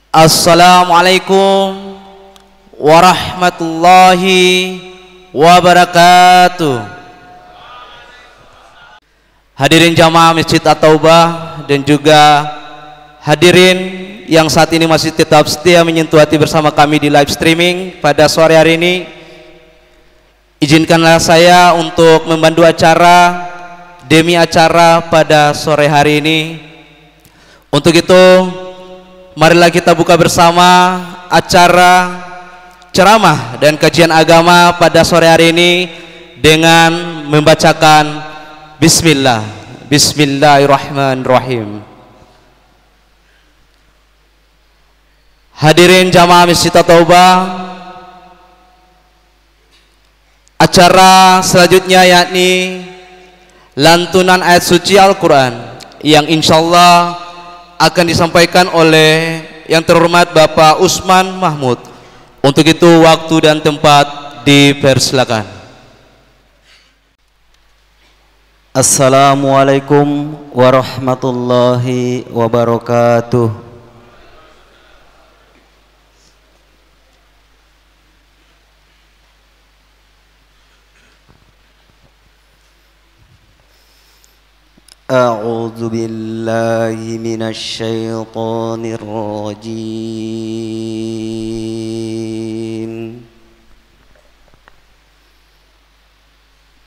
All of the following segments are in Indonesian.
Assalamualaikum warahmatullahi wabarakatuh. Hadirin jamaah Masjid At-Taubah dan juga hadirin yang saat ini masih tetap setia menyentuh hati bersama kami di live streaming pada sore hari ini, izinkanlah saya untuk membantu acara demi acara pada sore hari ini. Untuk itu, marilah kita buka bersama acara ceramah dan kajian agama pada sore hari ini dengan membacakan Bismillah. Bismillahirrahmanirrahim. Hadirin jamaah Masjid At-Taubah, acara selanjutnya yakni lantunan ayat suci Al-Quran yang insyaallah akan disampaikan oleh yang terhormat Bapak Usman Mahmud. Untuk itu waktu dan tempat dipersilakan. Assalamualaikum warahmatullahi wabarakatuh. أعوذ بالله من الشيطان الرجيم.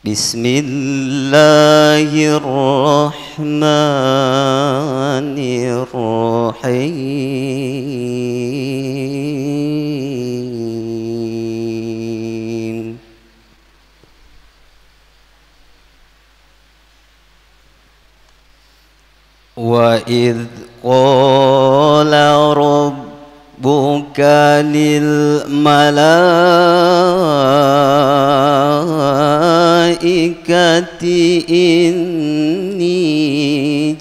بسم الله الرحمن الرحيم. وَإِذْ قَالَ رَبُّكَ لِلْمَلَائِكَةِ إِنِّي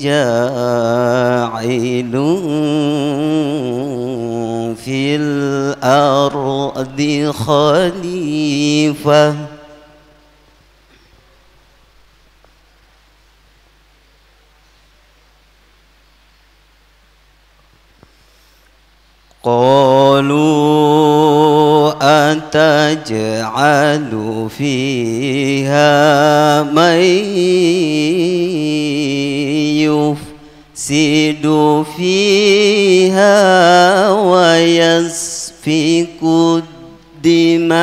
جَاعِلٌ فِي الْأَرْضِ خَلِيفَةً. قالوا أتجعل فيها من يفسد فيها ويسفك الدماء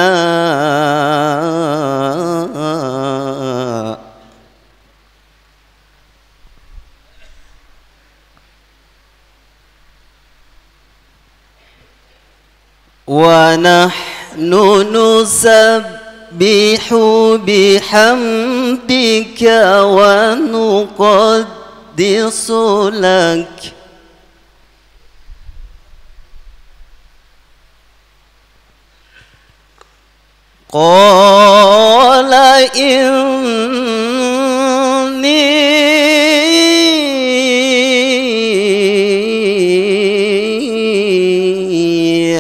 ونحن نسبح بحمدك ونقدس لك. قال إني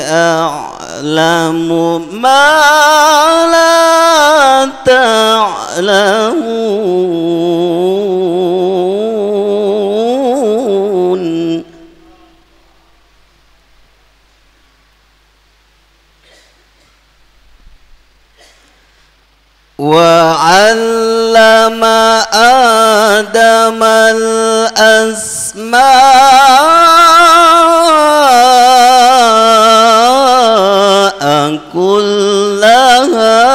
أعلم ما لا تعلمون. وعلم آدم الأسماء كلها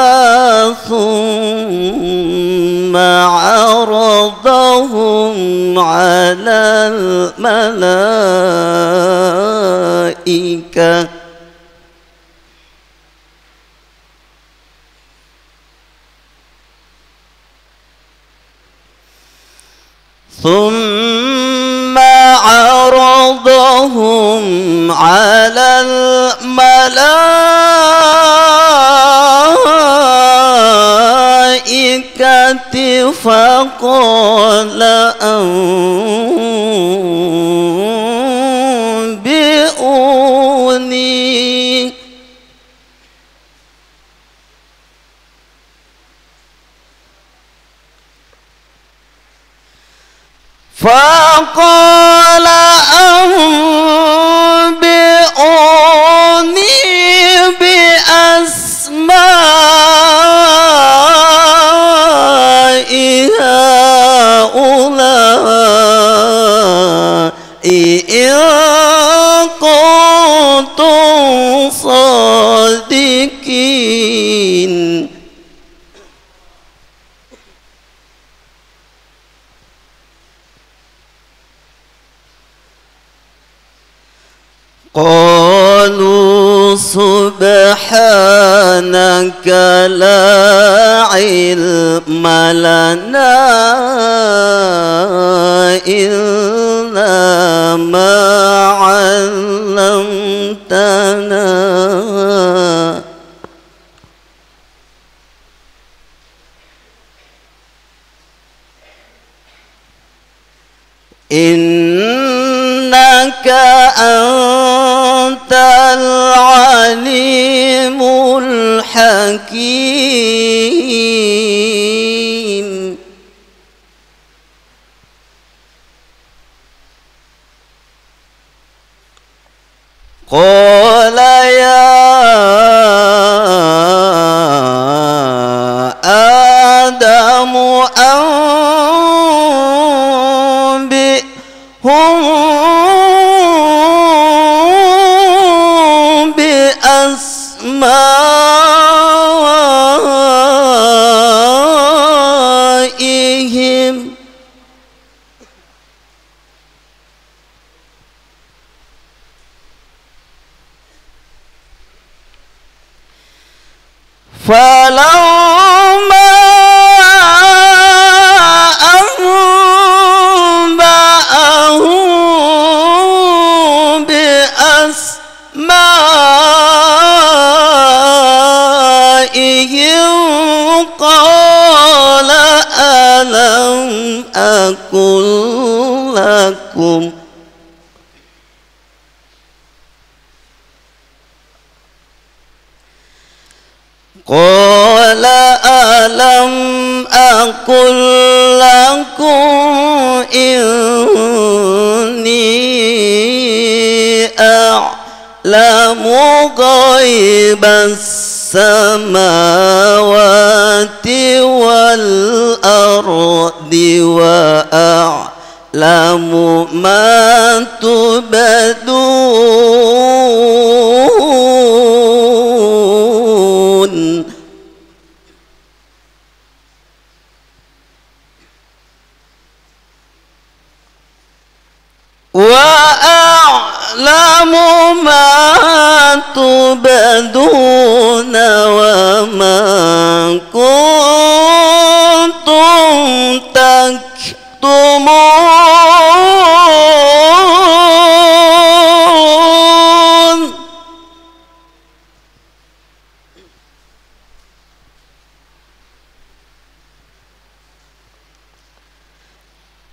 ثم عرضهم على الملائكة ثم عرضهم على الملائكة فقال أنبئوني فقال أنبئوني الصادقين قالوا سبحانك لا علم لنا إلا ما علمتنا إنك أنت العليم الحكيم قال يا آدم أنبئهم بأسمائهم فلما أنبأهم بأسمائهم قال ألم أقل لكم قال ألم أقل لكم إني أعلم غيب السماوات والأرض وأعلم ما تبدون وأعلم ما تبدون وما كنتم تكتمون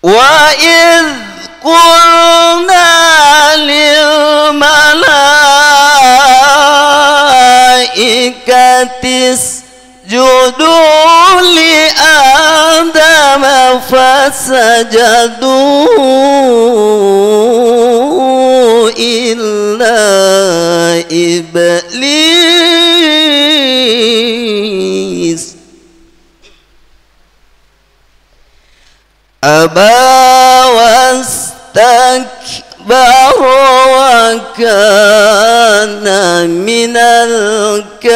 وإذ قلنا للملائكة اسجدوا لآدم فسجدوا إلا إبليس أبى واستكبر وكان من الكافرين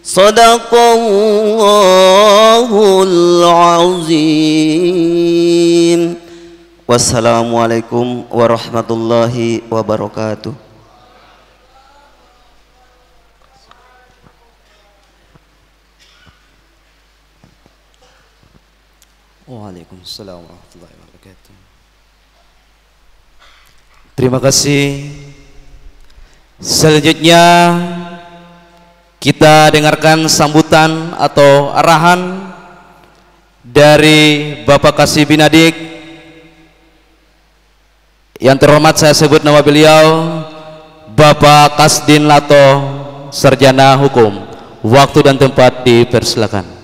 صدق الله العظيم والسلام عليكم ورحمة الله وبركاته. Waalaikumsalam warahmatullahi wabarakatuh. Terima kasih. Selanjutnya kita dengarkan sambutan atau arahan dari Bapak Kasih Binadik. Yang terhormat saya sebut nama beliau Bapak Kasdin Lato, Sarjana Hukum. Waktu dan tempat dipersilakan.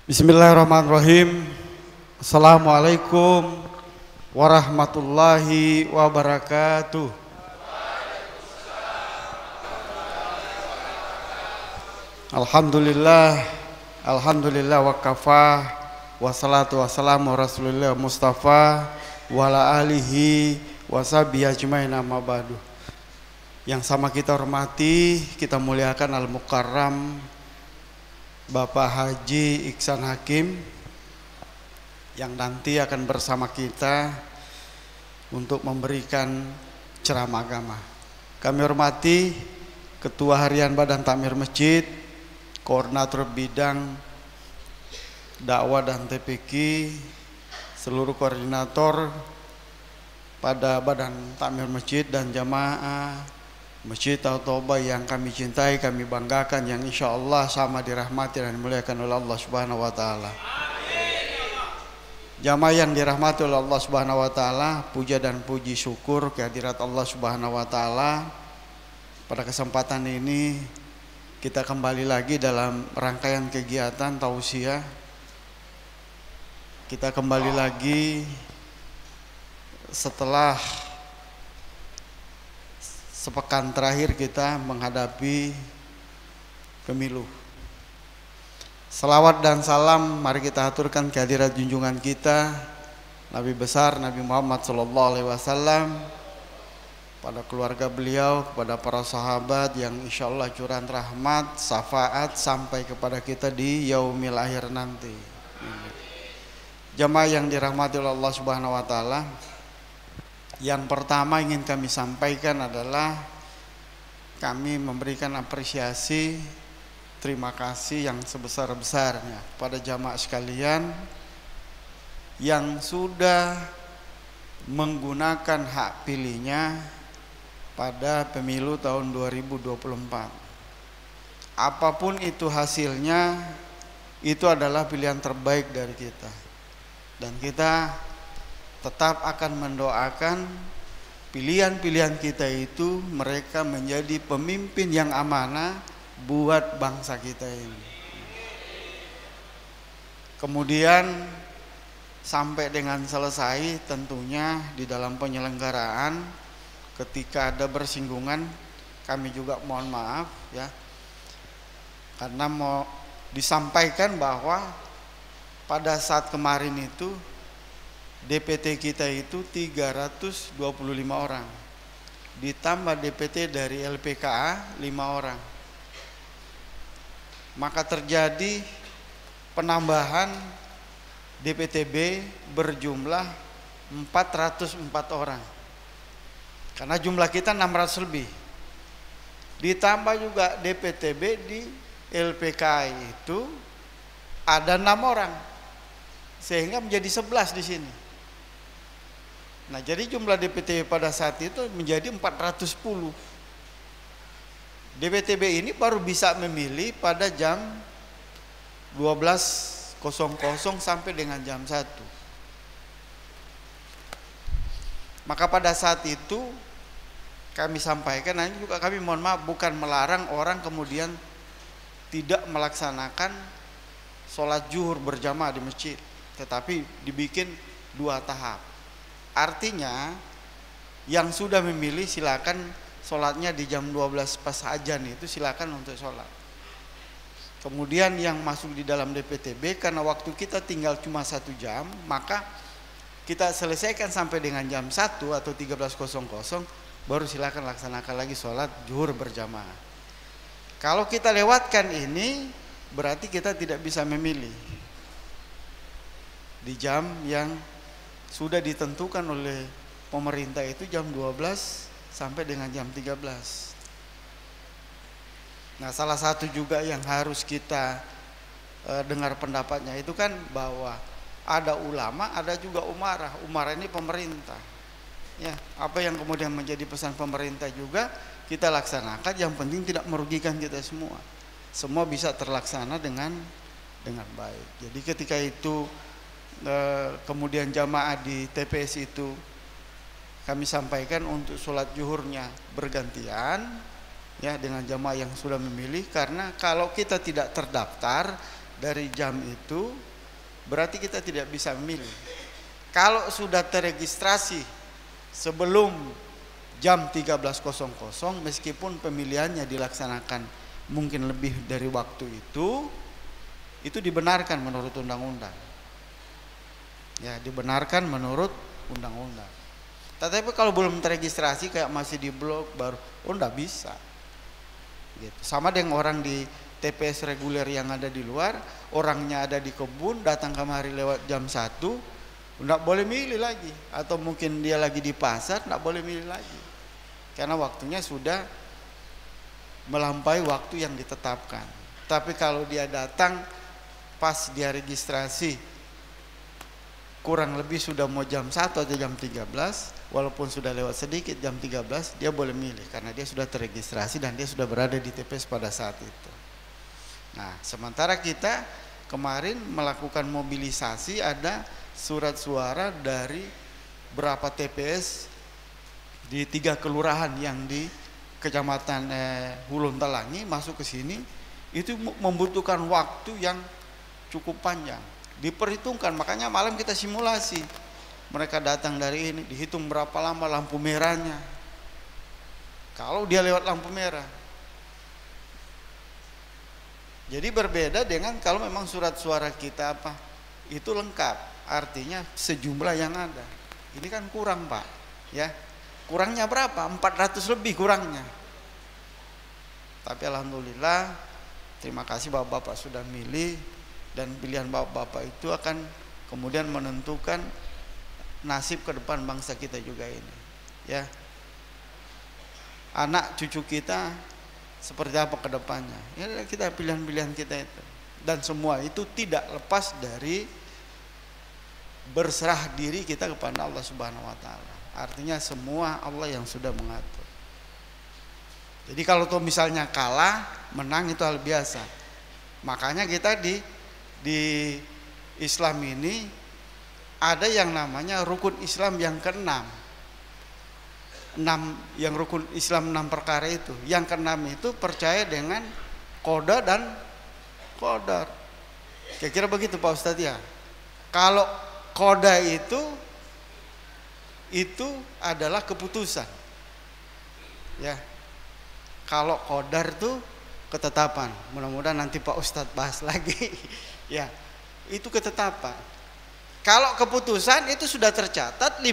Bismillahirrahmanirrahim. Assalamualaikum warahmatullahi wabarakatuh. Alhamdulillah, Alhamdulillah wa kafa, wassalatu wassalamu Rasulillah Mustafa wa ala alihi wa sahbihi ajmain amma ba'du. Yang sama kita hormati, kita muliakan Al-Mukarram Bapak Haji Iksan Hakim yang nanti akan bersama kita untuk memberikan ceramah agama. Kami hormati Ketua Harian Badan Takmir Masjid, Koordinator Bidang Dakwah dan TPQ, seluruh koordinator pada Badan Takmir Masjid dan jamaah Masjid Taubah yang kami cintai, kami banggakan, yang insya Allah sama dirahmati dan dimuliakan oleh Allah Subhanahu wa Ta'ala. Jamaah yang dirahmati oleh Allah Subhanahu wa Ta'ala, puja dan puji syukur kehadirat Allah Subhanahu wa Ta'ala. Pada kesempatan ini kita kembali lagi dalam rangkaian kegiatan tausiah. Kita kembali lagi setelah sepekan terakhir kita menghadapi pemilu. Salawat dan salam mari kita aturkan kehadirat junjungan kita Nabi besar Nabi Muhammad SAW, pada keluarga beliau, kepada para sahabat yang insya Allah curahan rahmat, syafaat sampai kepada kita di yaumil akhir nanti. Jamaah yang dirahmati oleh Allah Subhanahu wa Ta'ala, yang pertama ingin kami sampaikan adalah kami memberikan apresiasi, terima kasih yang sebesar-besarnya pada jamaah sekalian yang sudah menggunakan hak pilihnya pada pemilu tahun 2024. Apapun itu hasilnya, itu adalah pilihan terbaik dari kita. Dan kita tetap akan mendoakan pilihan-pilihan kita itu mereka menjadi pemimpin yang amanah buat bangsa kita ini. Kemudian sampai dengan selesai tentunya di dalam penyelenggaraan, ketika ada bersinggungan kami juga mohon maaf ya, karena mau disampaikan bahwa pada saat kemarin itu DPT kita itu 325 orang, ditambah DPT dari LPKA 5 orang, maka terjadi penambahan DPTB berjumlah 404 orang. Karena jumlah kita 600 lebih. Ditambah juga DPTB di LPKI itu ada 6 orang. Sehingga menjadi 11 di sini. Nah, jadi jumlah DPTB pada saat itu menjadi 410. DPTB ini baru bisa memilih pada jam 12.00 sampai dengan jam 1. Maka pada saat itu kami sampaikan, nanti juga kami mohon maaf bukan melarang orang kemudian tidak melaksanakan sholat zuhur berjamaah di masjid, tetapi dibikin 2 tahap. Artinya yang sudah memilih silakan sholatnya di jam 12 pas azan itu silakan untuk sholat. Kemudian yang masuk di dalam DPTB karena waktu kita tinggal cuma 1 jam, maka kita selesaikan sampai dengan jam 1 atau 13.00, baru silakan laksanakan lagi sholat zuhur berjamaah. Kalau kita lewatkan ini, berarti kita tidak bisa memilih di jam yang sudah ditentukan oleh pemerintah, itu jam 12 sampai dengan jam 13. Nah, salah satu juga yang harus kita dengar pendapatnya itu kan bahwa ada ulama, ada juga umarah. Umarah ini pemerintah. Ya, apa yang kemudian menjadi pesan pemerintah juga kita laksanakan, yang penting tidak merugikan kita semua. Semua bisa terlaksana dengan baik. Jadi ketika itu kemudian jamaah di TPS itu kami sampaikan untuk sholat zuhurnya bergantian ya dengan jamaah yang sudah memilih, karena kalau kita tidak terdaftar dari jam itu berarti kita tidak bisa memilih. Kalau sudah teregistrasi sebelum jam 13.00 meskipun pemilihannya dilaksanakan mungkin lebih dari waktu itu dibenarkan menurut undang-undang. Ya, dibenarkan menurut undang-undang. Tetapi kalau belum terregistrasi kayak masih di blok baru, enggak bisa. Gitu. Sama dengan orang di TPS reguler yang ada di luar, orangnya ada di kebun, datang kemari lewat jam 1, enggak boleh milih lagi. Atau mungkin dia lagi di pasar, enggak boleh milih lagi. Karena waktunya sudah melampaui waktu yang ditetapkan. Tapi kalau dia datang pas dia registrasi kurang lebih sudah mau jam 1 atau jam 13, walaupun sudah lewat sedikit jam 13, dia boleh milih karena dia sudah terregistrasi dan dia sudah berada di TPS pada saat itu. Nah, sementara kita kemarin melakukan mobilisasi, ada surat suara dari berapa TPS di 3 kelurahan yang di Kecamatan Hulun Talangi masuk ke sini, itu membutuhkan waktu yang cukup panjang. Diperhitungkan, makanya malam kita simulasi. Mereka datang dari ini, dihitung berapa lama lampu merahnya. Kalau dia lewat lampu merah. Jadi berbeda dengan kalau memang surat suara kita itu lengkap, artinya sejumlah yang ada. Ini kan kurang, Pak, ya. Kurangnya berapa? 400 lebih kurangnya. Tapi alhamdulillah, terima kasih Bapak-bapak sudah milih, dan pilihan Bapak-bapak itu akan kemudian menentukan nasib ke depan bangsa kita juga ini. Ya. Anak cucu kita seperti apa ke depannya. Ya, kita pilihan-pilihan kita itu. Dan semua itu tidak lepas dari berserah diri kita kepada Allah Subhanahu wa taala. Artinya semua Allah yang sudah mengatur. Jadi kalau tuh misalnya kalah, menang itu hal biasa. Makanya kita di Islam ini ada yang namanya rukun Islam yang ke-6. Yang rukun Islam 6 perkara itu. Yang ke-6 itu percaya dengan qada dan qadar. Kira-kira begitu Pak Ustadz ya. Kalau qada itu adalah keputusan. Ya. Kalau qadar itu ketetapan. Mudah-mudahan nanti Pak Ustadz bahas lagi. Ya. Itu ketetapan. Kalau keputusan itu sudah tercatat 50.000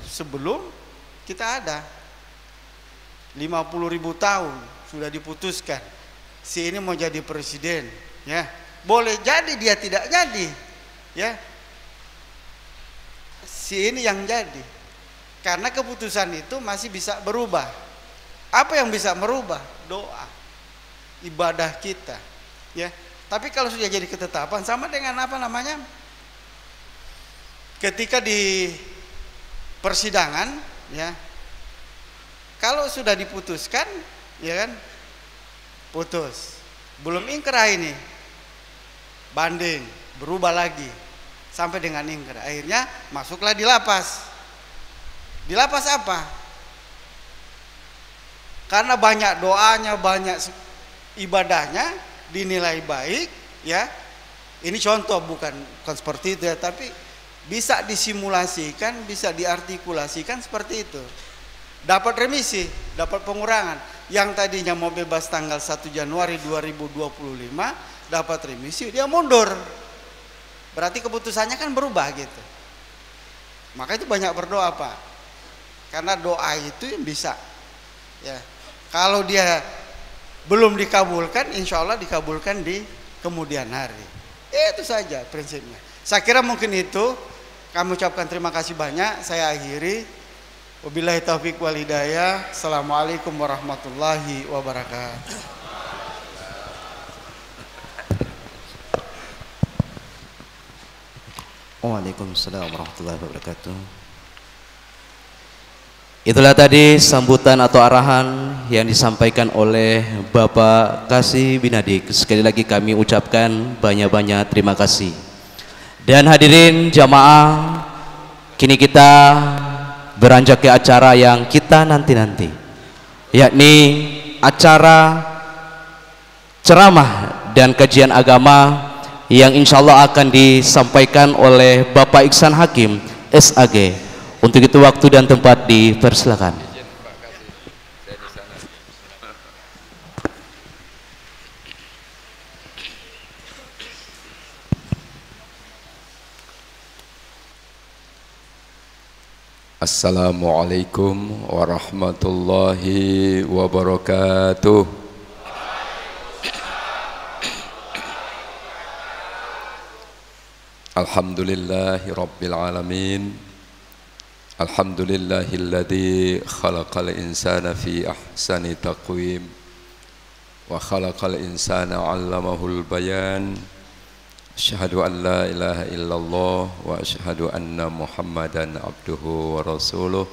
sebelum kita ada. 50.000 tahun sudah diputuskan. Si ini mau jadi presiden, ya. Boleh jadi dia tidak jadi. Ya. Si ini yang jadi. Karena keputusan itu masih bisa berubah. Apa yang bisa merubah? Doa. Ibadah kita. Ya. Tapi kalau sudah jadi ketetapan, sama dengan apa namanya? Ketika di persidangan, ya. Kalau sudah diputuskan, ya kan? Putus. Belum ingkrah ini. Banding, berubah lagi. Sampai dengan ingkrah. Akhirnya masuklah di lapas. Di lapas apa? Karena banyak doanya, banyak ibadahnya, dinilai baik, ya. Ini contoh bukan seperti itu ya, tapi bisa disimulasikan, bisa diartikulasikan seperti itu. Dapat remisi, dapat pengurangan. Yang tadinya mau bebas tanggal 1 Januari 2025, dapat remisi, dia mundur. Berarti keputusannya kan berubah gitu. Maka itu banyak berdoa, Pak. Karena doa itu yang bisa. Ya. Kalau dia belum dikabulkan, insya Allah dikabulkan di kemudian hari. Itu saja prinsipnya. Saya kira mungkin itu. Kami ucapkan terima kasih banyak. Saya akhiri. Wabillahi taufiq wal hidayah. Assalamualaikum warahmatullahi wabarakatuh. Waalaikumsalam warahmatullahi wabarakatuh. Itulah tadi sambutan atau arahan yang disampaikan oleh Bapak Kasih Binadik. Sekali lagi kami ucapkan banyak-banyak terima kasih. Dan hadirin jamaah, kini kita beranjak ke acara yang kita nanti-nanti, yakni acara ceramah dan kajian agama yang insya Allah akan disampaikan oleh Bapak Iksan Hakim SAG. Untuk itu waktu dan tempat dipersilakan. Assalamualaikum warahmatullahi wabarakatuh. Alhamdulillahi rabbil alamin. Alhamdulillahilladzi khalaqal insana fi ahsani taqwim wa khalaqal insana 'allamahul bayan. Asyhadu an la ilaha illallah wa asyhadu anna Muhammadan abduhu wa rasuluh.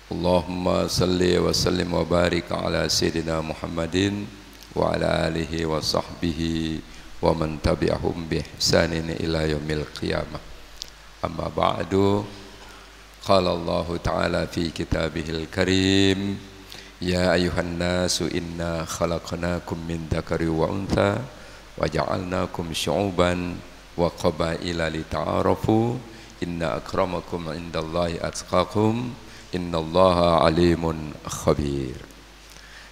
Allahumma salli wa sallim wa barik ala sayyidina Muhammadin wa ala alihi wa sahbihi wa man tabi'ahum bi ihsanin ila yaumil qiyamah. Amma ba'du. Qala Allah ta'ala fi kitabihil karim, ya ayuhan nasu inna khalaqnakum min dzakari wa untha wa ja'alnakum syu'uban wa qabaila lita'arafu inna akramakum indallahi atqakum innallaha alimun khabir.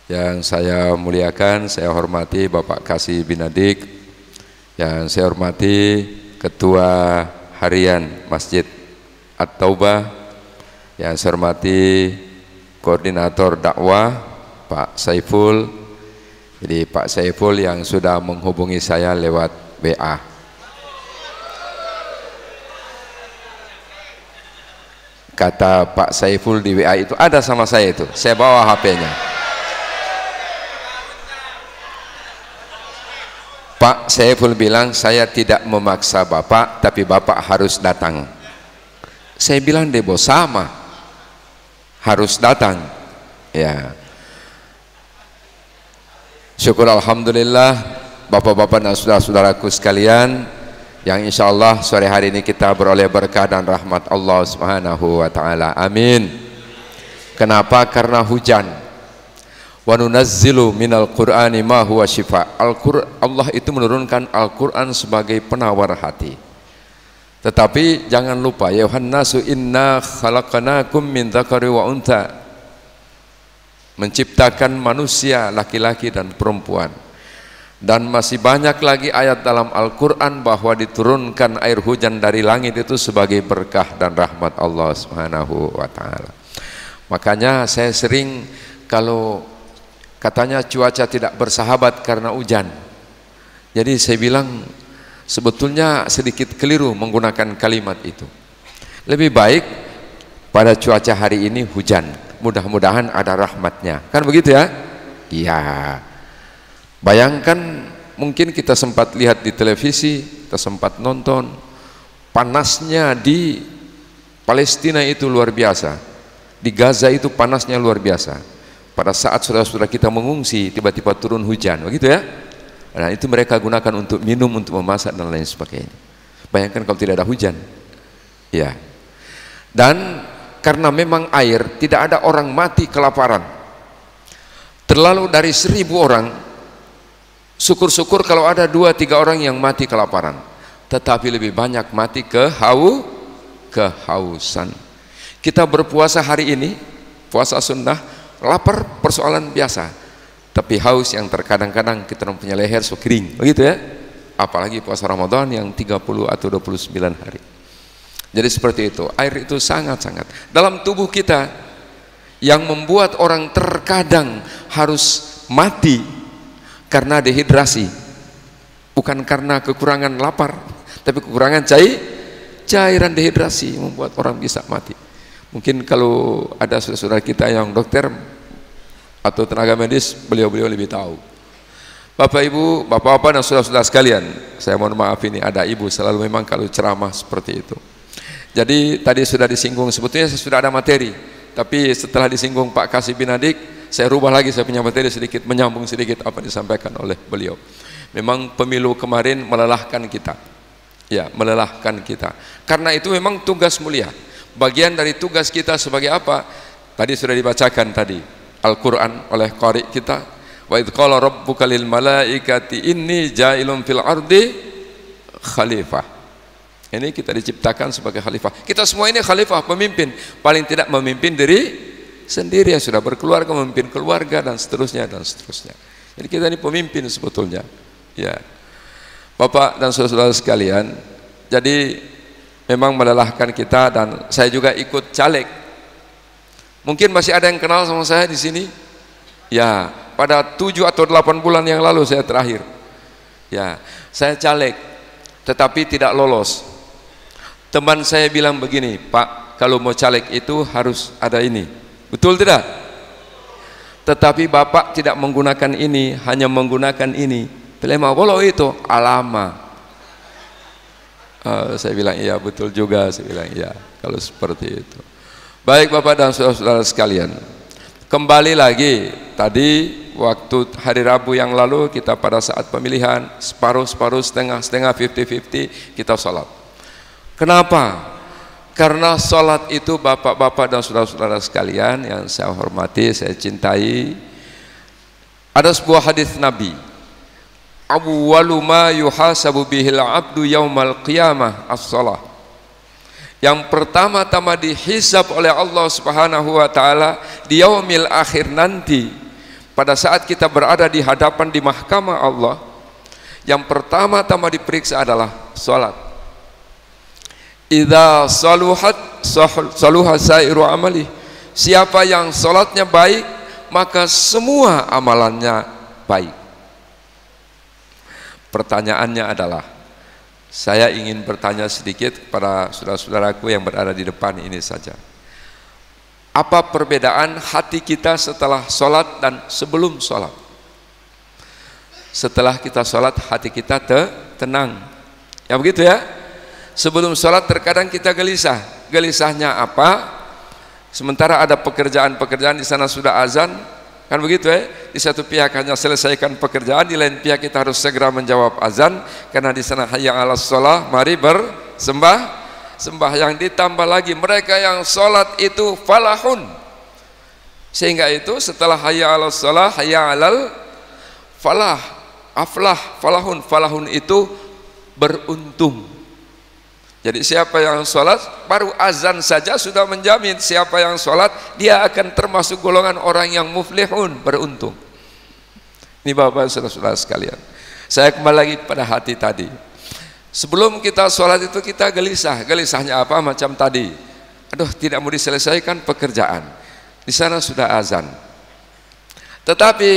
Yang saya muliakan, saya hormati Bapak Kasih Binadik, yang saya hormati Ketua Harian Masjid At-Taubah, yang saya hormati Koordinator Dakwah Pak Saiful. Jadi Pak Saiful yang sudah menghubungi saya lewat WA. Kata Pak Saiful di WA itu, ada sama saya itu, saya bawa HP-nya. Pak Saiful bilang, saya tidak memaksa Bapak, tapi Bapak harus datang. Saya bilang, Debo sama, harus datang. Ya. Syukur alhamdulillah Bapak-bapak dan saudara-saudaraku sekalian, yang insya Allah sore hari ini kita beroleh berkah dan rahmat Allah Subhanahu wa ta'ala. Amin. Kenapa? Karena hujan. Wa nunazzilu minal qur'ani ma huwa syifa. Allah itu menurunkan Al-Quran sebagai penawar hati. Tetapi jangan lupa, ya nasu inna khalaqnakum min dzakari wa untha, menciptakan manusia laki-laki dan perempuan. Dan masih banyak lagi ayat dalam Al-Quran bahwa diturunkan air hujan dari langit itu sebagai berkah dan rahmat Allah Subhanahu wa ta'ala. Makanya saya sering, kalau katanya cuaca tidak bersahabat karena hujan, jadi saya bilang sebetulnya sedikit keliru menggunakan kalimat itu. Lebih baik pada cuaca hari ini hujan, mudah-mudahan ada rahmatnya, kan begitu ya? Iya. Bayangkan, mungkin kita sempat lihat di televisi, kita sempat nonton, panasnya di Palestina itu luar biasa, di Gaza itu panasnya luar biasa. Pada saat saudara-saudara kita mengungsi, tiba-tiba turun hujan, begitu ya? Nah, itu mereka gunakan untuk minum, untuk memasak dan lain sebagainya. Bayangkan kalau tidak ada hujan. Ya. Dan karena memang air, tidak ada orang mati kelaparan. Terlalu dari 1000 orang, syukur-syukur kalau ada 2-3 orang yang mati kelaparan. Tetapi lebih banyak mati kehausan. Kita berpuasa hari ini, puasa sunnah, lapar persoalan biasa. Tapi haus yang terkadang-kadang kita punya leher so kering, begitu ya? Apalagi puasa Ramadan yang 30 atau 29 hari. Jadi seperti itu, air itu sangat-sangat dalam tubuh kita, yang membuat orang terkadang harus mati karena dehidrasi, bukan karena kekurangan lapar, tapi kekurangan cairan dehidrasi membuat orang bisa mati. Mungkin kalau ada saudara-saudara kita yang dokter atau tenaga medis, beliau-beliau lebih tahu. Bapak Ibu, Bapak-bapak dan saudara-saudara sekalian, saya mohon maaf, ini ada ibu selalu memang kalau ceramah seperti itu. Jadi tadi sudah disinggung, sebetulnya saya sudah ada materi, tapi setelah disinggung Pak Kasih Binadik, saya rubah lagi, saya punya materi sedikit, menyambung sedikit apa yang disampaikan oleh beliau. Memang pemilu kemarin melelahkan kita, ya, melelahkan kita. Karena itu memang tugas mulia. Bagian dari tugas kita sebagai apa? Tadi sudah dibacakan tadi Al-Quran oleh qari kita. Wa idz qala rabbuka lil malaikati inni ja'ilun fil ardi khalifah. Ini kita diciptakan sebagai khalifah. Kita semua ini khalifah, pemimpin. Paling tidak memimpin diri sendiri, yang sudah berkeluarga memimpin keluarga dan seterusnya dan seterusnya. Jadi kita ini pemimpin sebetulnya. Ya. Bapak dan saudara-saudara sekalian, jadi memang melelahkan kita, dan saya juga ikut caleg Mungkin masih ada yang kenal sama saya di sini. Ya, pada 7 atau 8 bulan yang lalu saya terakhir. Ya, saya caleg, tetapi tidak lolos. Teman saya bilang begini, Pak, kalau mau caleg itu harus ada ini. Betul tidak? Tetapi Bapak tidak menggunakan ini, hanya menggunakan ini. Pelema bolo itu alama. Saya bilang iya, betul juga. Saya bilang iya, kalau seperti itu. Baik Bapak dan saudara-saudara sekalian, kembali lagi tadi waktu hari Rabu yang lalu kita pada saat pemilihan separuh-separuh, setengah-setengah, 50-50 kita sholat. Kenapa? Karena sholat itu bapak-bapak dan saudara-saudara sekalian yang saya hormati, saya cintai, ada sebuah hadis Nabi, awwalu ma yuhasabu bihil abdu yaumal qiyamah as-shalah. Yang pertama-tama dihisab oleh Allah Subhanahu wa taala di yaumil akhir nanti, pada saat kita berada di hadapan di mahkamah Allah, yang pertama-tama diperiksa adalah sholat. Idza saluhat saluha sairu amali. Siapa yang salatnya baik, maka semua amalannya baik. Pertanyaannya adalah, saya ingin bertanya sedikit kepada saudara-saudaraku yang berada di depan ini saja. Apa perbedaan hati kita setelah salat dan sebelum salat? Setelah kita salat hati kita tenang. Ya begitu ya? Sebelum sholat terkadang kita gelisah. Gelisahnya apa? Sementara ada pekerjaan-pekerjaan, di sana sudah azan, kan begitu ya? Di satu pihak hanya selesaikan pekerjaan, di lain pihak kita harus segera menjawab azan, karena di sana hayya 'alas shalah, mari sembahyang. Ditambah lagi mereka yang sholat itu falahun, sehingga itu setelah hayya 'alas shalah, hayya 'alal falah, aflah, falahun itu beruntung. Jadi siapa yang sholat, baru azan saja sudah menjamin siapa yang sholat, dia akan termasuk golongan orang yang muflihun, beruntung. Ini Bapak saudara-saudara sekalian, saya kembali lagi kepada hati tadi. Sebelum kita sholat itu kita gelisah. Gelisahnya apa? Macam tadi, aduh tidak mau diselesaikan pekerjaan, di sana sudah azan. Tetapi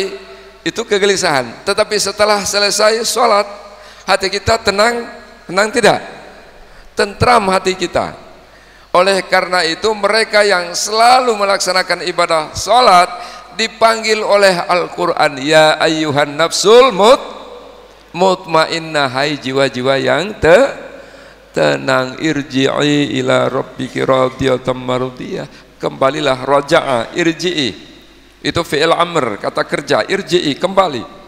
itu kegelisahan. Tetapi setelah selesai sholat, hati kita tenang tidak? Tentram hati kita. Oleh karena itu mereka yang selalu melaksanakan ibadah sholat dipanggil oleh Al-Quran, ya ayyuhan nafsul mutmainnah, hai jiwa-jiwa yang tenang, irji'i ila rabbiki radiyatan mardiyah. Kembalilah, raja'a, irji'i itu fi'il amr, kata kerja, irji'i, kembali.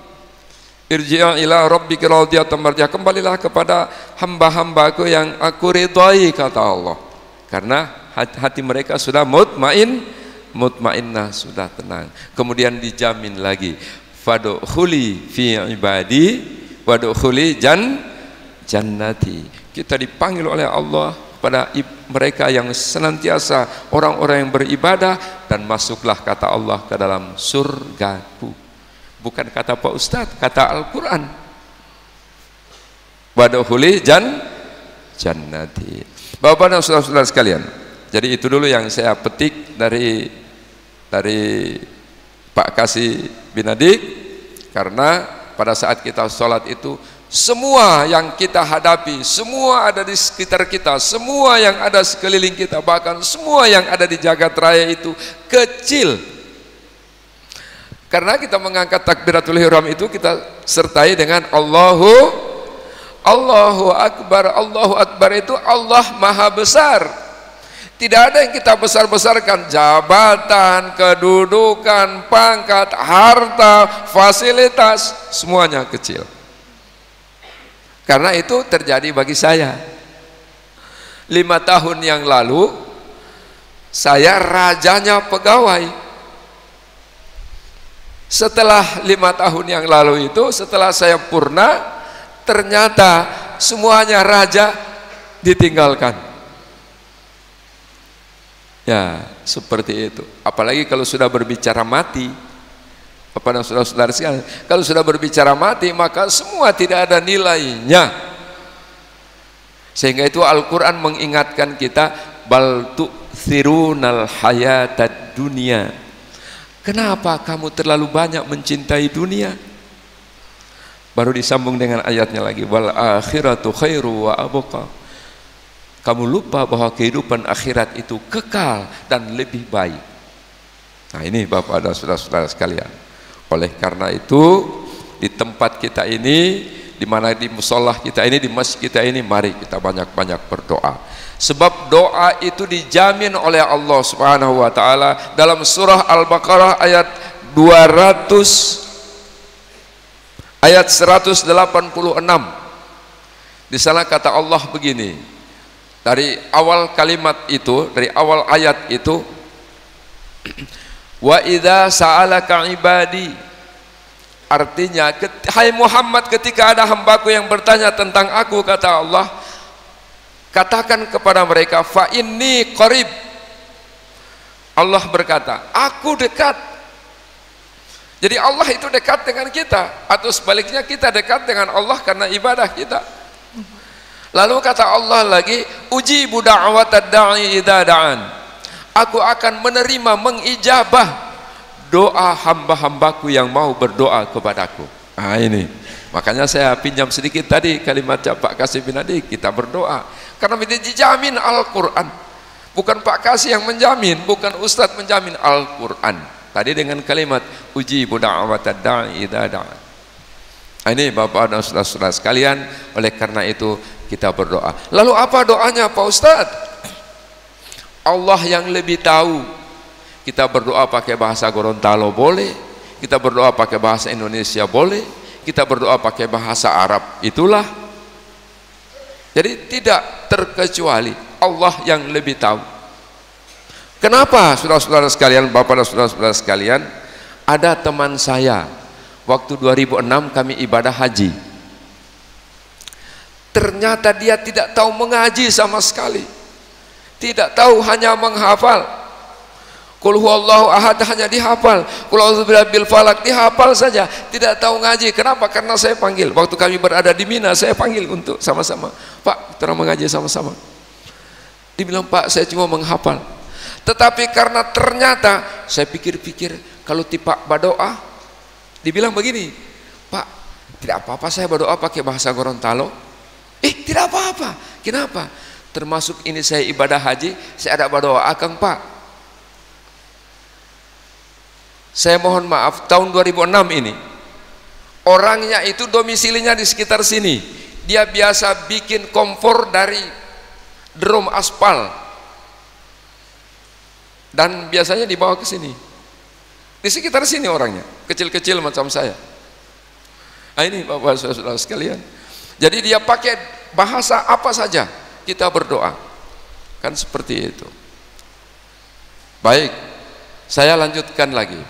Irji'a ila rabbika radiyatan mardiyah, kembalilah kepada hamba-hambaku yang aku ridhai, kata Allah. Karena hati mereka sudah mutmainnah, sudah tenang. Kemudian dijamin lagi, fadkhuli fi ibadi wadkhuli jannati. Kita dipanggil oleh Allah pada mereka yang senantiasa orang-orang yang beribadah, dan masuklah, kata Allah, ke dalam surgaku. Bukan kata Pak Ustadz, kata Al-Quran. Wadkhuli jannati. Bapak dan saudara-saudara sekalian, jadi itu dulu yang saya petik dari Pak Kasih bin Adik. Karena pada saat kita sholat itu, semua yang kita hadapi, semua ada di sekitar kita, semua yang ada sekeliling kita, bahkan semua yang ada di jagat raya itu kecil. Karena kita mengangkat takbiratul ihram itu kita sertai dengan Allahu Akbar. Allahu Akbar itu Allah Maha Besar. Tidak ada yang kita besar-besarkan, jabatan, kedudukan, pangkat, harta, fasilitas, semuanya kecil. Karena itu terjadi bagi saya. 5 tahun yang lalu saya rajanya pegawai. Setelah 5 tahun yang lalu itu, setelah saya purna, ternyata semuanya raja ditinggalkan. Ya, seperti itu. Apalagi kalau sudah berbicara mati. Apa saudara-saudara sekalian, kalau sudah berbicara mati, maka semua tidak ada nilainya. Sehingga itu Al-Quran mengingatkan kita, bal tu'thirunal hayatad dunya. Kenapa kamu terlalu banyak mencintai dunia? Baru disambung dengan ayatnya lagi, wal akhiratu khairu wa abqa. Kamu lupa bahwa kehidupan akhirat itu kekal dan lebih baik. Nah ini Bapak dan saudara-saudara sekalian. Oleh karena itu di tempat kita ini, di mana di musolah kita ini, di masjid kita ini, mari kita banyak-banyak berdoa. Sebab doa itu dijamin oleh Allah Subhanahu wa taala dalam surah Al-Baqarah ayat 186. Di sana kata Allah begini, dari awal kalimat itu, dari awal ayat itu, wa idza sa'alaka ibadi, artinya hai Muhammad, ketika ada hambaku yang bertanya tentang aku, kata Allah, katakan kepada mereka, fa inni qarib. Allah berkata, aku dekat. Jadi Allah itu dekat dengan kita, atau sebaliknya kita dekat dengan Allah karena ibadah kita. Lalu kata Allah lagi, ujibu da'watad da'i idza da'an. Aku akan menerima, mengijabah doa hamba-hambaku yang mau berdoa kepadaku. Nah ini, makanya saya pinjam sedikit tadi kalimat Pak Kasih bin Adi, kita berdoa karena itu dijamin Al-Quran. Bukan Pak Kasih yang menjamin, bukan Ustadz menjamin, Al-Quran. Tadi dengan kalimat ujibu da'watad da'i idza da'an. Ini Bapak dan saudara-saudara sekalian, oleh karena itu kita berdoa. Lalu apa doanya Pak Ustadz? Allah yang lebih tahu. Kita berdoa pakai bahasa Gorontalo boleh, kita berdoa pakai bahasa Indonesia boleh, kita berdoa pakai bahasa Arab, itulah. Jadi tidak terkecuali Allah yang lebih tahu. Kenapa saudara-saudara sekalian, Bapak dan saudara-saudara sekalian, ada teman saya waktu 2006 kami ibadah haji, ternyata dia tidak tahu mengaji sama sekali, tidak tahu, hanya menghafal Qul huwallahu ahad hanya dihafal, Qul a'udzu birabbil falaq dihafal saja, tidak tahu ngaji. Kenapa? Karena saya panggil waktu kami berada di Mina, saya panggil untuk sama-sama, Pak kita mengaji sama-sama. Dibilang, Pak saya cuma menghafal. Tetapi karena ternyata saya pikir-pikir, kalau tipe berdoa, dibilang begini, Pak tidak apa-apa saya berdoa pakai bahasa Gorontalo. Tidak apa-apa. Kenapa? Termasuk ini saya ibadah haji, saya ada berdoa akang Pak. Saya mohon maaf, tahun 2006 ini orangnya itu domisilinya di sekitar sini, dia biasa bikin kompor dari drum aspal dan biasanya dibawa ke sini, di sekitar sini orangnya, kecil-kecil macam saya. Nah ini Bapak saudara sekalian, jadi dia pakai bahasa apa saja kita berdoa, kan seperti itu. Baik, saya lanjutkan lagi.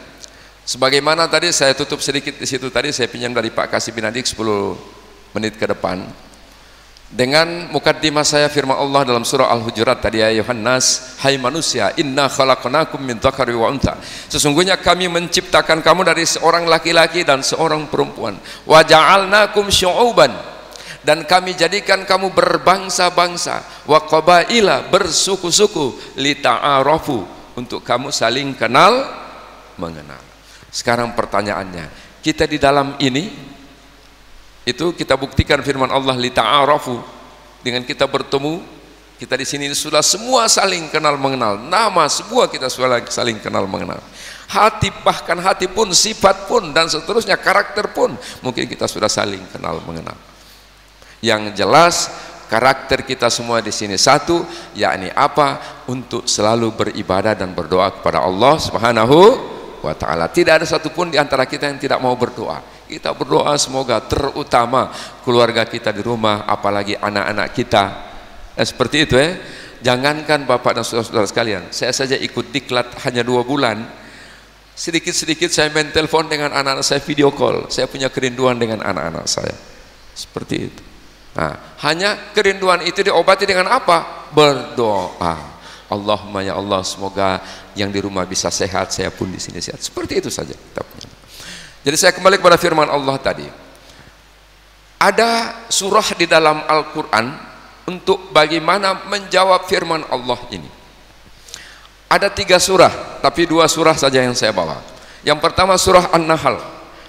Sebagaimana tadi saya tutup sedikit di situ, tadi saya pinjam dari Pak Kasih bin Adik 10 menit ke depan dengan mukaddimah saya firman Allah dalam surah Al-Hujurat tadi, ya Yohanes, hai manusia, inna khalaqnakum min dzakari wa untha, sesungguhnya kami menciptakan kamu dari seorang laki-laki dan seorang perempuan, wa ja'alnakum syu'uban, dan kami jadikan kamu berbangsa-bangsa, wa qabaila, bersuku-suku, lita'arafu, untuk kamu saling kenal mengenal. Sekarang pertanyaannya, kita di dalam ini itu kita buktikan firman Allah lita'arafu, dengan kita bertemu, kita di sini sudah semua saling kenal mengenal, nama semua kita sudah saling kenal mengenal, hati, bahkan hati pun, sifat pun, dan seterusnya, karakter pun mungkin kita sudah saling kenal mengenal. Yang jelas karakter kita semua di sini satu, yakni apa? Untuk selalu beribadah dan berdoa kepada Allah Subhanahu wa ta'ala. Tidak ada satupun di antara kita yang tidak mau berdoa. Kita berdoa semoga terutama keluarga kita di rumah, apalagi anak-anak kita. Seperti itu ya. Jangankan Bapak dan saudara-saudara sekalian, saya saja ikut diklat hanya 2 bulan. Sedikit-sedikit saya main telepon dengan anak-anak saya, video call. Saya punya kerinduan dengan anak-anak saya. Seperti itu. Nah, hanya kerinduan itu diobati dengan apa? Berdoa. Allahumma ya Allah, semoga yang di rumah bisa sehat, saya pun di sini sehat. Seperti itu saja kita punya. Jadi saya kembali kepada firman Allah tadi. Ada surah di dalam Al-Quran untuk bagaimana menjawab firman Allah ini. Ada 3 surah, tapi 2 surah saja yang saya bawa. Yang pertama surah An-Nahl.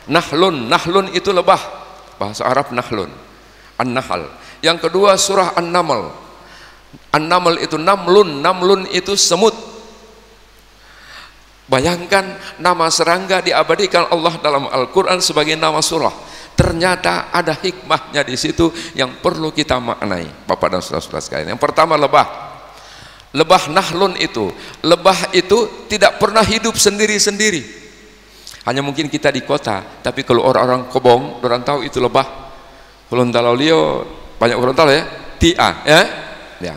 Nahlun, nahlun itu lebah, bahasa Arab nahlun, An-Nahl. Yang kedua surah An-Naml. An-Naml itu namlun, namlun itu semut. Bayangkan nama serangga diabadikan Allah dalam Al-Quran sebagai nama surah. Ternyata ada hikmahnya di situ yang perlu kita maknai, Bapak dan saudara-saudara sekalian. Yang pertama lebah. Lebah nahlun itu, lebah itu tidak pernah hidup sendiri-sendiri. Hanya mungkin kita di kota, tapi kalau orang-orang Kobong, orang tahu itu lebah. Gorontalo banyak orang tahu ya, tia ya. Ya.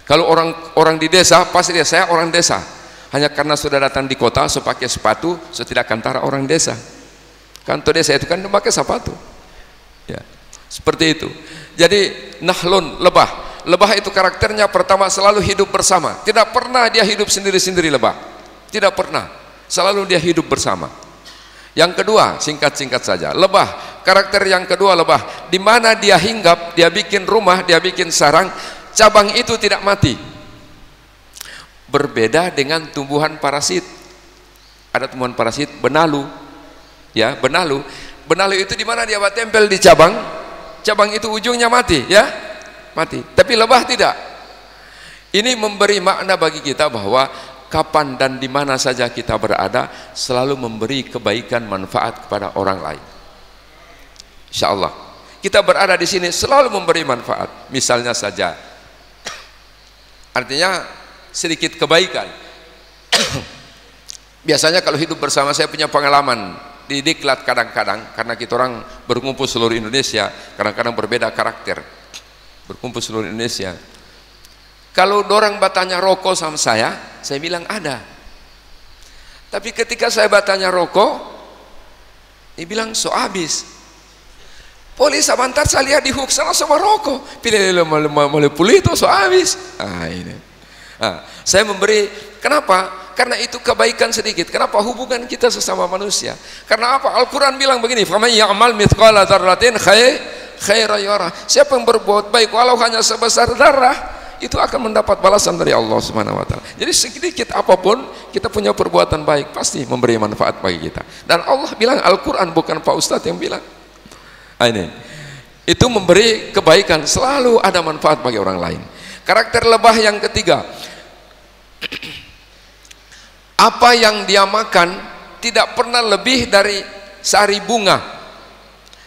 Kalau orang di desa pasti dia, saya orang desa. Hanya karena sudah datang di kota, so pakai sepatu, so tidak kantara orang desa. Kantor desa itu kan memakai sepatu. Ya. Seperti itu. Jadi nahlun, lebah. Lebah itu karakternya pertama selalu hidup bersama. Tidak pernah dia hidup sendiri-sendiri lebah. Tidak pernah. Selalu dia hidup bersama. Yang kedua, singkat-singkat saja, lebah. Karakter yang kedua lebah, di mana dia hinggap, dia bikin rumah, dia bikin sarang, cabang itu tidak mati. Berbeda dengan tumbuhan parasit. Ada tumbuhan parasit, benalu. Ya, benalu. Benalu itu di mana dia tempel di cabang, cabang itu ujungnya mati, ya, mati. Tapi lebah tidak. Ini memberi makna bagi kita bahwa kapan dan di mana saja kita berada selalu memberi kebaikan manfaat kepada orang lain. Insya Allah kita berada di sini selalu memberi manfaat. Misalnya saja, artinya sedikit kebaikan. Biasanya kalau hidup bersama, saya punya pengalaman di diklat kadang-kadang, karena kita orang berkumpul seluruh Indonesia, kadang-kadang berbeda karakter, berkumpul seluruh Indonesia. Kalau orang bertanya rokok sama saya bilang ada. Tapi ketika saya bertanya rokok, dia bilang so habis. Polis sebentar saya lihat di hook sana sama rokok. Pilih mulai pulih itu so habis. Ini. Saya memberi, kenapa? Karena itu kebaikan sedikit. Kenapa? Hubungan kita sesama manusia. Karena apa? Al-Quran bilang begini, faman ya'mal mithqala dzarratin khairan yarah. Siapa yang berbuat baik walau hanya sebesar darah, itu akan mendapat balasan dari Allah Subhanahu wa taala. Jadi sedikit apapun kita punya perbuatan baik pasti memberi manfaat bagi kita. Dan Allah bilang, Al-Qur'an, bukan Pak Ustadz yang bilang. Ini. Itu memberi kebaikan, selalu ada manfaat bagi orang lain. Karakter lebah yang ketiga. Apa yang dia makan tidak pernah lebih dari sari bunga.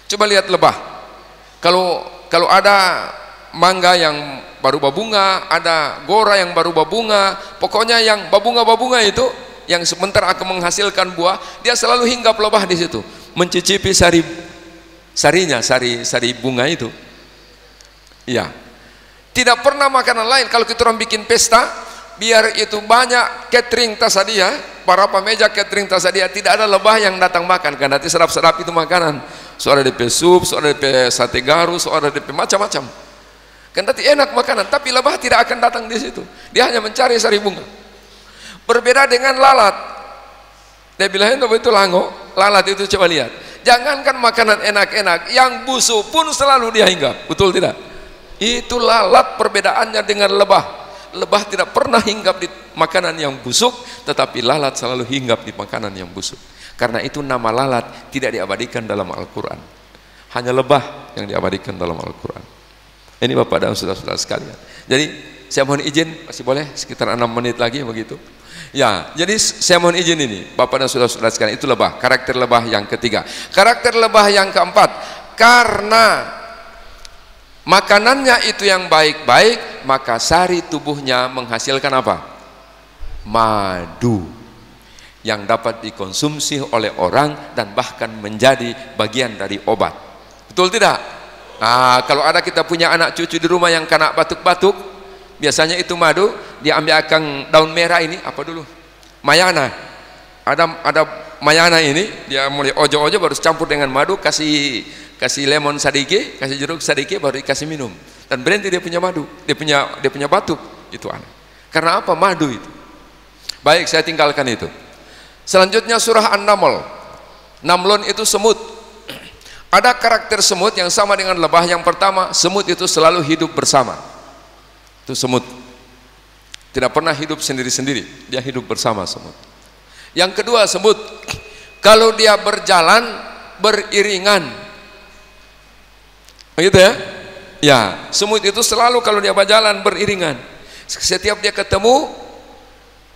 Coba lihat lebah. Kalau ada mangga yang baru berbunga, ada gora yang baru berbunga, pokoknya yang berbunga-berbunga itu yang sebentar akan menghasilkan buah, dia selalu hinggap lebah di situ, mencicipi sari bunga itu. Iya. Tidak pernah makanan lain. Kalau kita orang bikin pesta, biar itu banyak catering tasadia, para pemeja catering tasadia, tidak ada lebah yang datang makan, karena nanti sedap-sedap itu makanan. Soalnya DP sup, soalnya DP sate garu, soalnya DP macam-macam. Kan tadi enak makanan, tapi lebah tidak akan datang di situ. Dia hanya mencari sari bunga. Berbeda dengan lalat. Dia bilang itu lango, lalat itu coba lihat. Jangankan makanan enak-enak, yang busuk pun selalu dia hinggap. Betul tidak? Itu lalat perbedaannya dengan lebah. Lebah tidak pernah hinggap di makanan yang busuk, tetapi lalat selalu hinggap di makanan yang busuk. Karena itu nama lalat tidak diabadikan dalam Al-Quran. Hanya lebah yang diabadikan dalam Al-Quran. Ini Bapak dan saudara-saudara sekalian. Jadi saya mohon izin, masih boleh sekitar 6 menit lagi begitu. Ya, jadi saya mohon izin ini, Bapak dan saudara-saudara sekalian, itu lebah, karakter lebah yang ketiga. Karakter lebah yang keempat, karena makanannya itu yang baik-baik, maka sari tubuhnya menghasilkan apa? Madu yang dapat dikonsumsi oleh orang dan bahkan menjadi bagian dari obat. Betul tidak? Nah, kalau ada kita punya anak cucu di rumah yang kena batuk-batuk, biasanya itu madu, dia ambil akang daun merah ini, apa dulu? Mayana. Ada mayana ini, dia mulai ojo-ojo baru campur dengan madu, kasih lemon sedikit, kasih jeruk sedikit, baru dikasih minum. Dan berhenti dia punya madu, dia punya batuk. Itu aneh. Karena apa? Madu itu. Baik, saya tinggalkan itu. Selanjutnya surah An-Naml. Namlun itu semut. Ada karakter semut yang sama dengan lebah. Yang pertama, semut itu selalu hidup bersama. Itu semut. Tidak pernah hidup sendiri-sendiri, dia hidup bersama semut. Yang kedua, semut kalau dia berjalan beriringan. Begitu ya? Ya, semut itu selalu kalau dia berjalan beriringan. Setiap dia ketemu,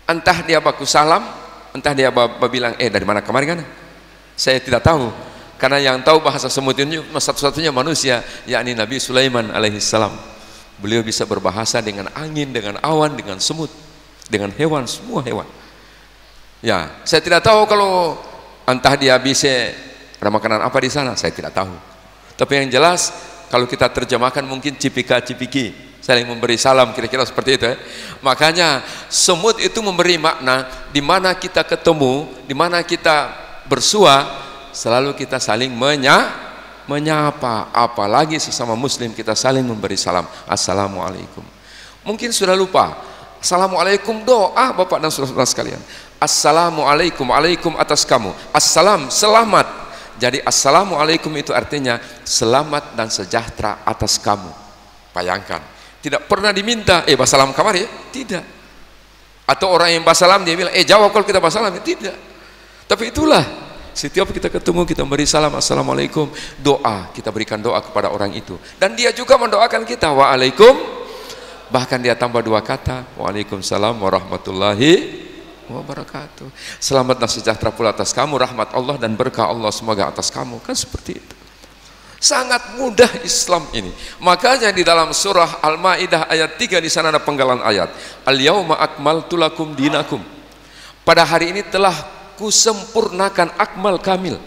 entah dia baku salam, entah dia bilang, dari mana kemarin kan? Saya tidak tahu, karena yang tahu bahasa semut ini satu-satunya manusia, yakni Nabi Sulaiman alaihissalam. Beliau bisa berbahasa dengan angin, dengan awan, dengan semut, dengan hewan, semua hewan. Ya, saya tidak tahu kalau entah dia bisa ada makanan apa di sana, saya tidak tahu. Tapi yang jelas kalau kita terjemahkan mungkin cipika-cipiki, saling memberi salam, kira-kira seperti itu ya. Makanya semut itu memberi makna di mana kita ketemu, di mana kita bersua, selalu kita saling menyapa, apalagi sesama muslim kita saling memberi salam, assalamualaikum. Mungkin sudah lupa, assalamualaikum doa Bapak dan saudara sekalian. Assalamualaikum, alaikum atas kamu, assalam, selamat. Jadi assalamualaikum itu artinya selamat dan sejahtera atas kamu. Bayangkan, tidak pernah diminta basalam kamar ya, tidak. Atau orang yang basalam dia bilang jawab kalau kita basalam ya, tidak. Tapi itulah, setiap kita ketemu kita beri salam assalamualaikum, doa, kita berikan doa kepada orang itu, dan dia juga mendoakan kita waalaikum, bahkan dia tambah dua kata waalaikumsalam warahmatullahi wabarakatuh. Selamat dan sejahtera pula atas kamu, rahmat Allah dan berkah Allah semoga atas kamu. Kan seperti itu. Sangat mudah Islam ini. Makanya di dalam surah Al-Maidah ayat 3 di sana ada penggalan ayat, al-yauma akmaltu lakum dinakum. Pada hari ini telah kusempurnakan, akmal kamil,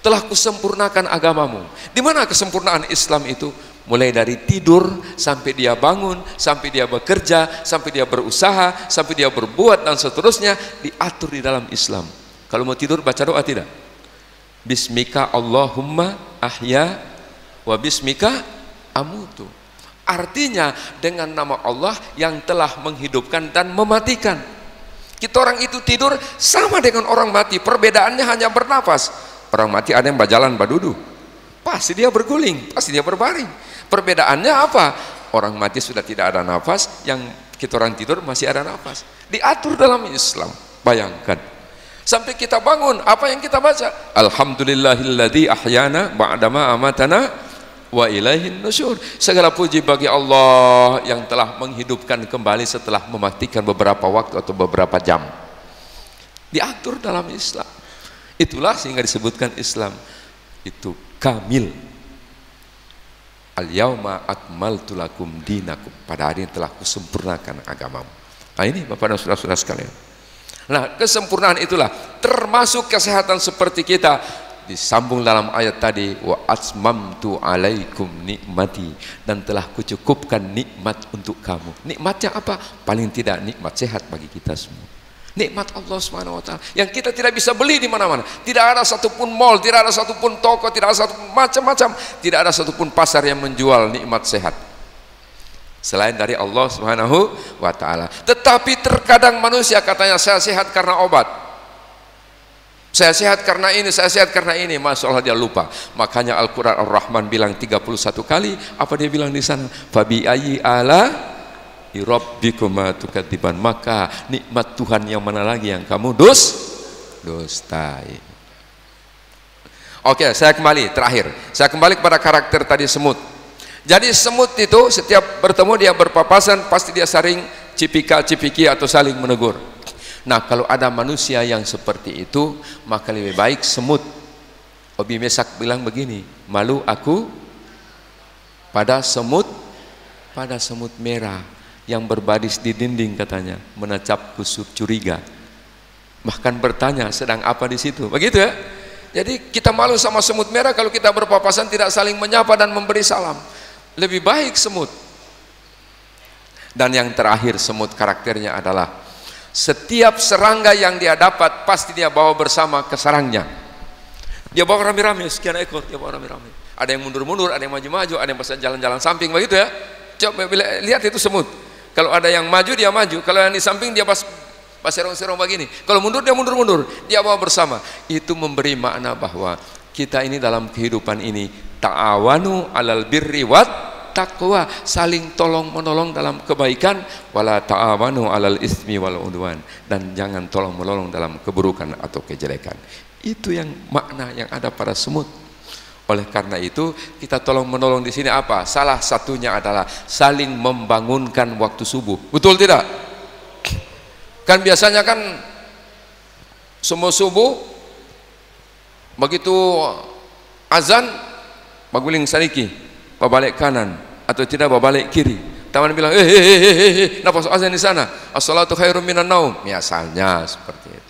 telah kusempurnakan agamamu. Di mana kesempurnaan Islam itu? Mulai dari tidur sampai dia bangun, sampai dia bekerja, sampai dia berusaha, sampai dia berbuat dan seterusnya diatur di dalam Islam. Kalau mau tidur baca doa tidak? Bismika Allahumma ahya wa bismika amutu. Artinya dengan nama Allah yang telah menghidupkan dan mematikan. Kita orang itu tidur sama dengan orang mati, perbedaannya hanya bernafas. Orang mati ada yang berjalan badudu, pasti dia berguling, pasti dia berbaring. Perbedaannya apa? Orang mati sudah tidak ada nafas, yang kita orang tidur masih ada nafas. Diatur dalam Islam. Bayangkan, sampai kita bangun, apa yang kita baca? Alhamdulillahilladzi ahyana ba'dama amatana wa ilaihin nusyur. Segala puji bagi Allah yang telah menghidupkan kembali setelah mematikan beberapa waktu atau beberapa jam. Diatur dalam Islam. Itulah sehingga disebutkan Islam itu kamil. Al-yauma akmaltu lakum dinakum. Pada hari ini telah kusempurnakan agamamu. Nah ini Bapak dan saudara-saudara sekalian. Nah kesempurnaan itulah termasuk kesehatan seperti kita. Disambung dalam ayat tadi, wa atmamtu alaikum nikmati, dan telah kucukupkan nikmat untuk kamu. Nikmatnya apa? Paling tidak nikmat sehat bagi kita semua. Nikmat Allah Subhanahu wa taala yang kita tidak bisa beli di mana-mana. Tidak ada satupun mall, tidak ada satupun toko, tidak ada satupun macam-macam, tidak ada satupun pasar yang menjual nikmat sehat selain dari Allah Subhanahu wa taala. Tetapi terkadang manusia katanya saya sehat karena obat, saya sehat karena ini, saya sehat karena ini. Masya Allah dia lupa. Makanya Al-Quran Ar-Rahman bilang 31 kali. Apa dia bilang di sana? Fabi ayyi ala rabbikuma tukadziban. Maka nikmat Tuhan yang mana lagi yang kamu dustai. Oke, saya kembali terakhir. Saya kembali kepada karakter tadi semut. Jadi semut itu setiap bertemu dia berpapasan, pasti dia saling cipika-cipiki atau saling menegur. Nah kalau ada manusia yang seperti itu, maka lebih baik semut. Obi Mesak bilang begini, malu aku pada semut merah yang berbaris di dinding katanya, menecap kusut curiga, bahkan bertanya sedang apa di situ. Begitu ya. Jadi kita malu sama semut merah kalau kita berpapasan tidak saling menyapa dan memberi salam. Lebih baik semut. Dan yang terakhir, semut karakternya adalah setiap serangga yang dia dapat pasti dia bawa bersama ke sarangnya. Dia bawa rame-rame, sekian ekor dia bawa rame-rame. Ada yang mundur-mundur, ada yang maju-maju, ada yang bisa jalan-jalan samping, begitu ya. Coba lihat itu semut. Kalau ada yang maju dia maju, kalau yang di samping dia pas serong-serong begini. Kalau mundur dia mundur-mundur, dia bawa bersama. Itu memberi makna bahwa kita ini dalam kehidupan ini ta'awanu alal birri wat taqwa, saling tolong menolong dalam kebaikan, wala ta'awanu 'alal ismi wal udwan, dan jangan tolong menolong dalam keburukan atau kejelekan. Itu yang makna yang ada pada semut. Oleh karena itu kita tolong menolong di sini apa? Salah satunya adalah saling membangunkan waktu subuh. Betul tidak? Kan biasanya kan semua subuh begitu azan baguling saniki, babalik kanan atau tidak babalik kiri. Taman bilang, nafas azan di sana, as-salatu khairum minan naum, misalnya seperti itu.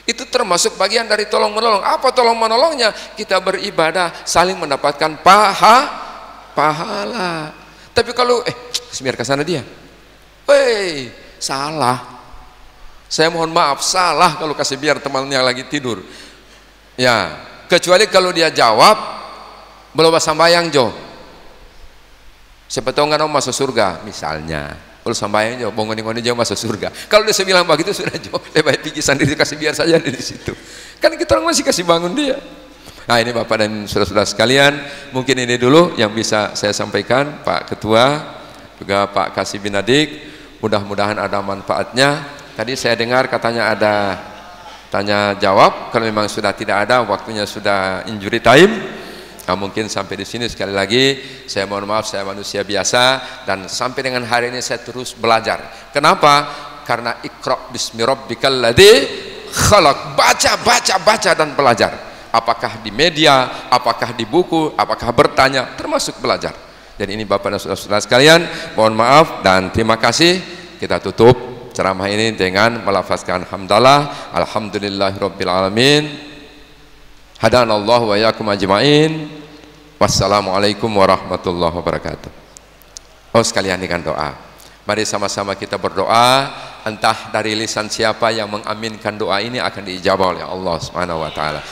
Itu termasuk bagian dari tolong menolong. Apa tolong menolongnya? Kita beribadah, saling mendapatkan pahala. Tapi kalau semiar ke sana dia, salah. Saya mohon maaf, salah kalau kasih biar temannya lagi tidur. Ya, kecuali kalau dia jawab belum sambayang jo. Siapa tahu nggak masuk surga misalnya. Kalau sambayang jo, bongoni-ngoni jo masuk surga. Kalau dia bilang begitu sudah jo, baik pikir sendiri kasih biar saja di situ. Kan kita orang masih kasih bangun dia. Nah ini Bapak dan saudara-saudara sekalian, mungkin ini dulu yang bisa saya sampaikan, Pak Ketua, juga Pak Kasih bin Adik. Mudah-mudahan ada manfaatnya. Tadi saya dengar katanya ada tanya jawab. Kalau memang sudah tidak ada, waktunya sudah injury time. Nah, mungkin sampai di sini sekali lagi saya mohon maaf, saya manusia biasa dan sampai dengan hari ini saya terus belajar. Kenapa? Karena iqra bismi rabbikal ladzi khalaq, baca dan belajar. Apakah di media, apakah di buku, apakah bertanya, termasuk belajar. Dan ini Bapak dan saudara-saudara sekalian, mohon maaf dan terima kasih. Kita tutup ceramah ini dengan melafazkan hamdalah, alhamdulillahirabbil alamin. Hadanallahu wa iyyakum ajmain. Wassalamualaikum warahmatullahi wabarakatuh. Oh sekalian dengan doa. Mari sama-sama kita berdoa. Entah dari lisan siapa yang mengaminkan doa ini akan diijabah oleh Allah Subhanahu wa taala.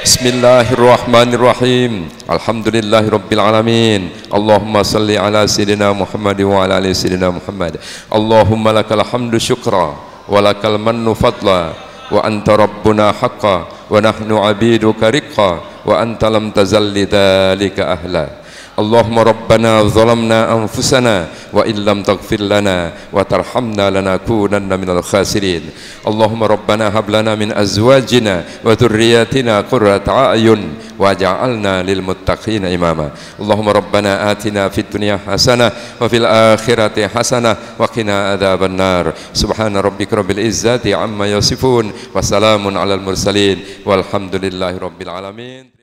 Bismillahirrahmanirrahim. Alhamdulillahirabbil alamin. Allahumma salli ala sayidina Muhammad wa ala ali sayidina Muhammad. Allahumma lakal hamdu syukra wa lakal mannu fadla wa anta rabbuna haqqan wa nahnu abiduka riqqa wa anta lam tazalli dhalika ahla. Allahumma rabbana zalamna anfusana wa illam taghfir lana wa tarhamna lanakunanna minal khasirin. Allahumma rabbana hab lana min azwajina wa dhurriyyatina qurrata a'yun waj'alna lil muttaqina imama. Allahumma rabbana atina fid dunya hasanah wa fil akhirati hasanah wa qina adzabannar. Subhana rabbika rabbil izzati amma yasifun wa salamun alal mursalin walhamdulillahi rabbil alamin.